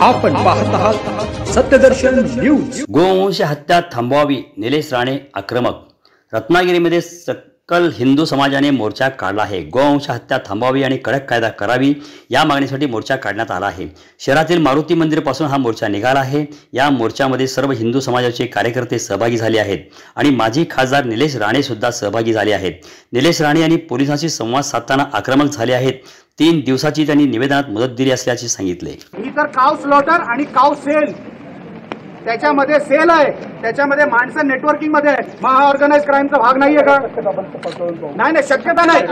आपण पाहत आहात सत्यदर्शन न्यूज। गोवंश हत्या थांबवावी, निलेश राणे आक्रमक। रत्नागिरीमध्ये सकल हिंदू समाजाने मोर्चा काढला आहे। गोवंश हत्या थांबवावी आणि कडक कायदा करावी या मागणीसाठी मोर्चा काढण्यात आला आहे। शहरातील मारुती मंदिर पासून हा मोर्चा निघाला आहे। या मोर्चामध्ये सर्व हिंदू समाजाचे कार्यकर्ते सहभागी झाले आहेत आणि माजी खासदार निलेश राणे सुद्धा सहभागी झाले आहेत। निलेश राणे यांनी पोलिसांशी संवाद साधताना आक्रमक झाले आहेत। 3 दिवसाची त्यांनी निवेदनात मुदत दिली असल्याचे सांगितले। ही तर काव स्लॉटर आणि काव सेल, त्याच्यामध्ये सेल आहे, त्याच्यामध्ये माणसं नेटवर्किंग मध्ये आहे। महा ऑर्गनाइज क्राईमचा भाग नाहीये का? नाही, शक्यता नाही।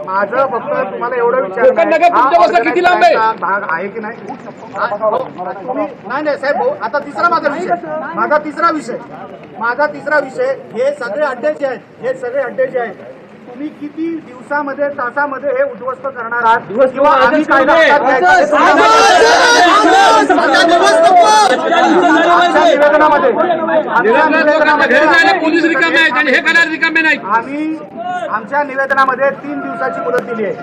माझं फक्त तुम्हाला एवढं विचार किती लांब आहे, भाग आहे की नाही? नाही साहेब, आता माझा तिसरा विषय हे सगळे अड्डे जे आहेत, तुम्ही किती दिवसामध्ये तासामध्ये हे उद्ध्वस्त करणार आहात किंवा आम्ही कायदा आमच्या निवेदनामध्ये 3 दिवसाची मुदत दिली आहे।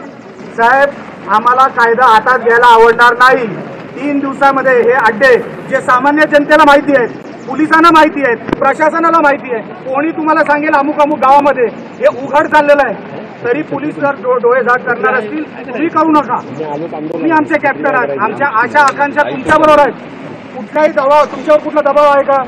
साहेब, आम्हाला कायदा हातात घ्यायला आवडणार नाही। 3 दिवसामध्ये हे अड्डे जे सामान्य जनतेला माहिती आहेत, पोलिसांना माहिती आहेत, प्रशासनाला माहिती आहे, कोणी तुम्हाला सांगेल अमुक अमुक गावामध्ये हे उघड चाललेलं आहे, तरी पोलीस जर डोळे झाक करणार असतील, तुम्ही करू नका। तुम्ही आमचे कॅप्टन आहात, आमच्या आशा आकांक्षा तुमच्या बरोबर आहेत। कुठलाही दबाव, तुमच्यावर कुठला दबाव आहे का?